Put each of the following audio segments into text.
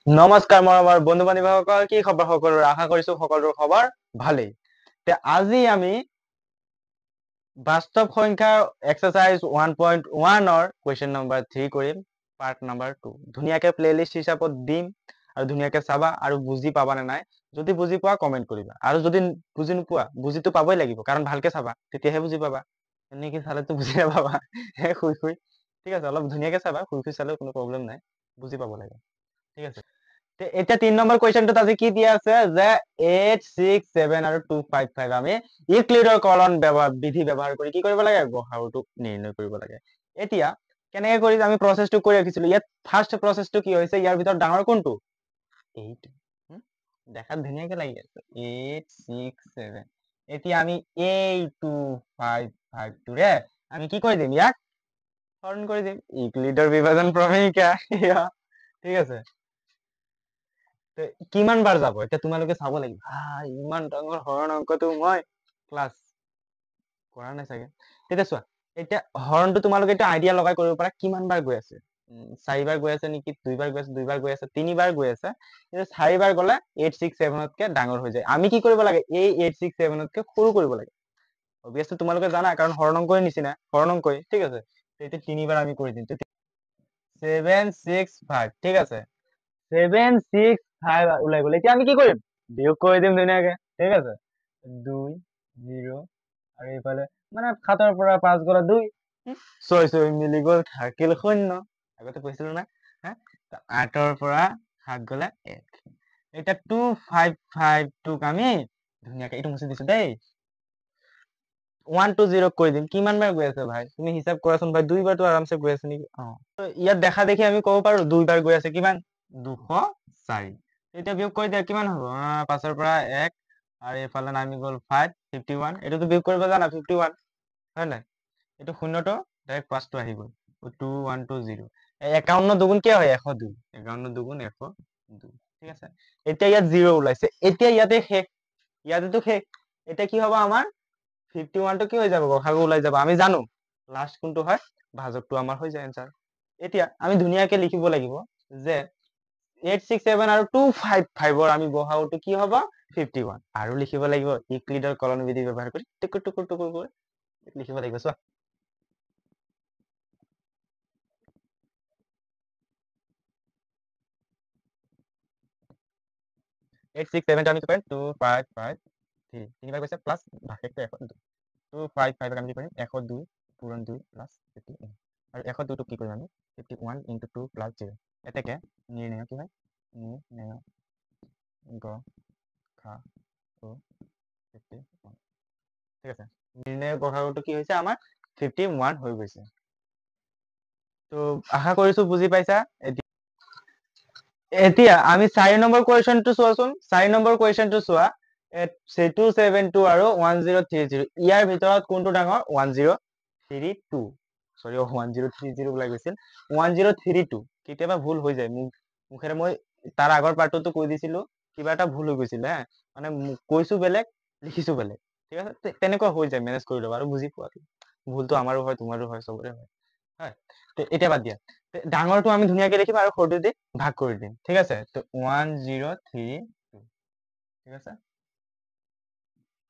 নমস্কাৰ মৰমৰ বন্ধু বান্ধৱীসকল, কি খবৰ সকলোৰে? আশা কৰিছো সকলোৰে খবৰ ভালেই। আজি আমি বাস্তৱ সংখ্যাৰ এক্সাৰসাইজ 1.1 কুৱেশ্যন নম্বৰ 3 কৰিম, পাৰ্ট নম্বৰ 2। ধুনীয়াকে প্লেলিষ্ট হিচাপত দিম আৰু ধুনীয়াকে চাবা আৰু বুজি পাবা নে নাই। যদি বুজি পোৱা কমেন্ট কৰিবা, আৰু যদি বুজি নোপোৱা বুজিতো পাবই লাগিব, কাৰণ ভালকে চাবা, তেতিয়াহে বুজি পাবা। এনেকে চালেতো বুজি নাপাবা শুই ঠিক আছে, অলপ ধুনীয়াকে চাবা, শুই চালেও কোনো প্ৰব্লেম নাই, বুজি পাব লাগে। ঠিক আছে, এতিয়া 3 নম্বৰ কুৱেশ্যনটোত আজি কি দিয়া আছে যে 8 6 7 আৰু 255 আমি ইউক্লিডৰ কলন বিধি ব্যৱহাৰ কৰি কি কৰিব লাগে? গসাউটো নিৰ্ণয় কৰিব লাগে। এতিয়া কেনেকৈ কৰি আমি প্ৰসেসটো কৰি ৰাখিছিলো, ইয়াত ফাৰ্স্ট প্ৰসেসটো কি হৈছে, ইয়াৰ ভিতৰত ডাঙৰ কোনটো? 8। দেখাত ধুনীয়াকে লাগি আছে 8 6 7। এতিয়া আমি এই 255 টোৰে আমি কি কৰি দিম? ইয়াক হৰণ কৰি দিম, ইউক্লিডৰ বিভাজন প্ৰমেয়িকা। ঠিক আছে, কিমান বাৰ যাব এতিয়া তোমালোকে চাব লাগিব। ইমান ডাঙৰ হৰণ অংকটো মই ক্লাছ কৰা নাই চাগে। তেতিয়া চোৱা, এতিয়া হৰণটো তোমালোকে এতিয়া আইডিয়া লগাই কৰিব পাৰা কিমান বাৰ গৈ আছে। 4 বাৰ গৈ আছে নেকি, 2 বাৰ গৈ আছে, 2 বাৰ গৈ আছে, 3 বাৰ গৈ আছে। 4 বাৰ গলে 8 6 7তকে ডাঙৰ হৈ যায়। আমি কি কৰিব লাগে? এই 8 6 7তকে সৰু কৰিব লাগে। অবভিয়াসলি তোমালোকে জানা, কাৰণ হৰণ অংকৰ নিচিনা হৰণ অংকই। ঠিক আছে, এতিয়া 3 বাৰ আমি কৰি দিম। 7 6 5, ঠিক আছে, 7 6 5 ওলাই গ'ল। এতিয়া আমি কি কৰিম? বিয়োগ কৰি দিম ধুনীয়াকে। ঠিক আছে, 2 0 আৰু এইফালে মানে 7ৰ পৰা 5 গ'লে 2, 6 6 মিলি গ'ল, থাকিল 0। আগতে কৈছিলো না, 8ৰ পৰা 7 গ'লে 1। এতিয়া 255টোক আমি ধুনীয়াকে এইটো মুছি দিছো দেই, 1 2 0 কৰি দিম। কিমান বাৰ গৈ আছে ভাই? তুমি হিচাপ কৰাচোন ভাই, 2 বাৰটো আৰামছে গৈ আছে নেকি? ইয়াত দেখা দেখি আমি ক'ব পাৰো 2 বাৰ গৈ আছে। কিমান? 204। এতিয়া বিয়োগ কৰি দিয়া, কিমান হ'ব? 5ৰ পৰা 1 আৰু এইফালে নামি গ'ল 5 51। এইটোতো বিয়োগ কৰিব জানা, 51 হয় নাই? এইটো শূন্যটো ডাইৰেক্ট 5টো আহি গ'ল, 2 1 2 0। 51 দুগুণ কি হয়? 102। 51 দুগুণ 102। ঠিক আছে, এতিয়া ইয়াত 0 ওলাইছে। এতিয়া ইয়াতে শেষ, ইয়াতেতো শেষ। এতিয়া কি হ'ব আমাৰ? 51টো কি হৈ যাব? গসাগু ওলাই যাব। আমি জানো লাষ্ট কোনটো হয়, ভাজকটো আমাৰ হৈ যায় এনসাৰ। এতিয়া আমি ধুনীয়াকে লিখিব লাগিব যে 8 6 7 আৰু 255ৰ আমি গসাগুটো কি হ'ব? 51। আৰু লিখিব লাগিব ইউক্লিডৰ কলন বিধি ব্যৱহাৰ কৰি টুকুৰ টুকুৰ টুকুৰ কৰি লিখিব লাগিব। চোৱা, 8 6 7 আমি কি কৰিম? 255 3 তিনিবাৰ কৈছে প্লাছ ভাগশেষটো 102। 255 আমি কি কৰিম? 102 পূৰণ 2 প্লাছ 51। আৰু 102টোক কি কৰিম আমি? 51 ইনটু 2 প্লাছ 0। এতেকে নিৰ্ণয় কি হয়? নিৰ্ণয় গসাগু 51। ঠিক আছে, নিৰ্ণয় গসাগুটো কি হৈছে আমাৰ? 51 হৈ গৈছে। তো আশা কৰিছো বুজি পাইছা। এতিয়া আমি 4 নম্বৰ কুৱেশ্যনটো চোৱাচোন। 4 নম্বৰ কুৱেশ্যনটো চোৱা, 272 আৰু 1030, ইয়াৰ ভিতৰত কোনটো ডাঙৰ? 1032। সৰি, 1030 ওলাই গৈছিল, 1032। কেতিয়াবা ভুল হৈ যায়, মুখেৰে মই তাৰ আগৰ পাৰ্টতো কৈ দিছিলো, কিবা এটা ভুল হৈ গৈছিল। মানে কৈছো বেলেগ, লিখিছো বেলেগ। ঠিক আছে, তেনেকুৱা হৈ যায়, মেনেজ কৰি ল'বা আৰু বুজি পোৱাটো। ভুলটো আমাৰো হয়, তোমাৰো হয়, চবৰে হয়। এতিয়া বাদ দিয়া, ডাঙৰটো আমি ধুনীয়াকে লিখিম আৰু সৰুটো দি ভাগ কৰি দিম। ঠিক আছে, তো 1032। ঠিক আছে,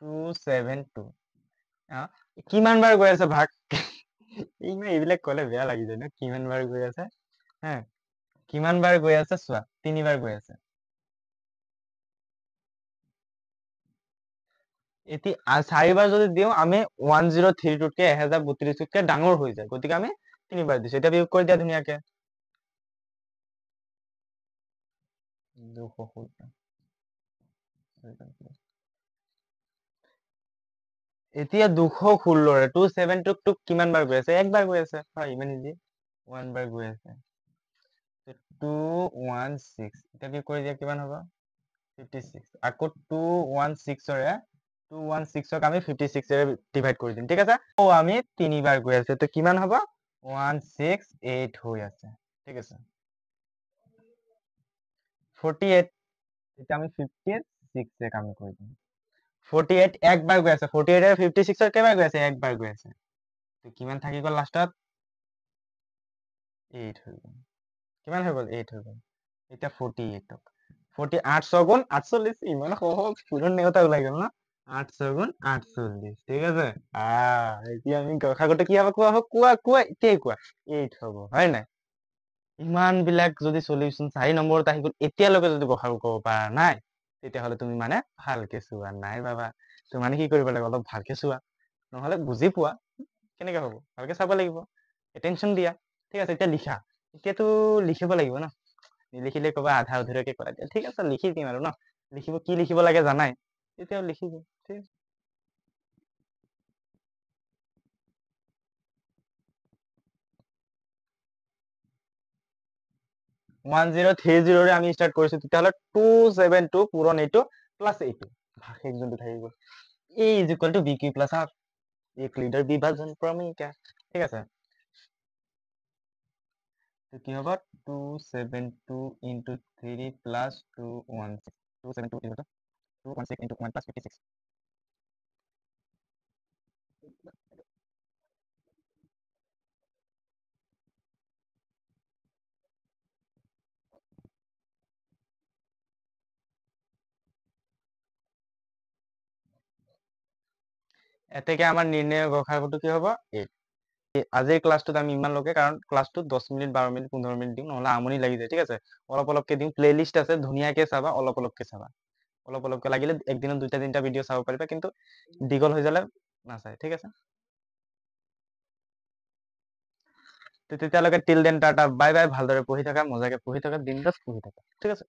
272 কিমান বাৰ গৈ আছে ভাগ? এইবিলাক কলে বেয়া লাগি যায় ন, কিমান বাৰ গৈ আছে। কিমান বাৰ গৈ আছে চোৱা, 3 বাৰ গৈ আছে। এতিয়া 4 বাৰ যদি দিওঁ আমি 1032তকে 1032তকে ডাঙৰ হৈ যায়, গতিকে আমি 3 বাৰ দিছো। এতিয়া বিয়োগ কৰি দিয়া ধুনীয়াকে, 270। এতিয়া 216ৰে 272টোক কিমান বাৰ গৈ আছে? 1 বাৰ গৈ আছে। ইমান ইজি, 1 বাৰ গৈ আছে। 216, এতিয়া বিয়োগ কৰি দিয়া, কিমান হ'ব? 56। আকৌ 216ৰে 216ক আমি 56ৰে ডিভাইড কৰি দিম। ঠিক আছে, আমি 3 বাৰ গৈ আছে, তো কিমান হ'ব? 168 হৈ আছে। ঠিক আছে, 48। এতিয়া আমি 56 কাম কৰি দিম। 48 একবাৰ গৈ আছে, 48 আৰু 56ৰ কেইবাৰ গৈ আছে? একবাৰ গৈ আছে। তো কিমান থাকি গ'ল লাষ্টত? 8 হৈ গ'ল। কিমান হৈ গ'ল? 8 হৈ গ'ল। এতিয়া 48 48 ছগুণ 48 ইমান সহজ পূৰণ নেওতা ওলাই গ'ল ন 8 ছগুণ 48 ঠিক আছে এতিয়া আমি গসাগুটো কি হ'ব কোৱা হওক কোৱা এতিয়াই কোৱা 8 হ'ব হয় নাই ইমান বিলাক যদি সলিউশন 4 নম্বৰত আহি গ'ল এতিয়ালৈকে যদি গসাগু ক'ব পৰা নাই তেতিয়াহ'লে তুমি মানে ভালকে চোৱা নাই বাবা তুমি মানে কি কৰিব লাগিব অলপ ভালকে চোৱা নহ'লে বুজি পোৱা কেনেকে হ'ব ভালকে চাব লাগিব এটেনশ্যন দিয়া ঠিক আছে এতিয়া লিখা এতিয়াতো লিখিব লাগিব ন নিলিখিলে ক'বা আধা অধুৰাকে কৰা ঠিক আছে লিখি দিম আৰু ন লিখিব কি লিখিব লাগে জানাই তেতিয়াও লিখি দিম ঠিক আছে 1030 ৰে আমি ষ্টাৰ্ট কৰিছো তেতিয়াহ'লে 272 পূৰণ এইটো প্লাছ এইটো ভাগশেষ যোনটো থাকি গ'ল A is equal to BQ plus R ইউক্লিডৰ বিভাজন ক্ৰমিকা ঠিক আছে তো কি হ'ব 272 into 3 plus 216 272 into 216 into 1 plus 56 এতেকে আমাৰ নিৰ্ণয় গসাগুটো কি হ'ব 8 আজিৰ ক্লাছটোত আমি ইমান লগে কাৰণ ক্লাছটো 10 মিনিট 12 মিনিট 15 মিনিট দিওঁ নহ'লে আমনি লাগি যায় ঠিক আছে অলপ অলপকে দিওঁ প্লেলিষ্ট আছে ধুনীয়াকে চাবা অলপ অলপকে চাবা অলপ অলপকে লাগিলে একদিনত 2টা 3টা ভিডিঅ' চাব পাৰিবা কিন্তু দীঘল হৈ যালে নাচায় ঠিক আছে তেতিয়ালৈকে till then tata bye bye ভালদৰে পঢ়ি থাকা মজাকে পঢ়ি থাকা বিন্দাছ পঢ়ি থাকা ঠিক আছে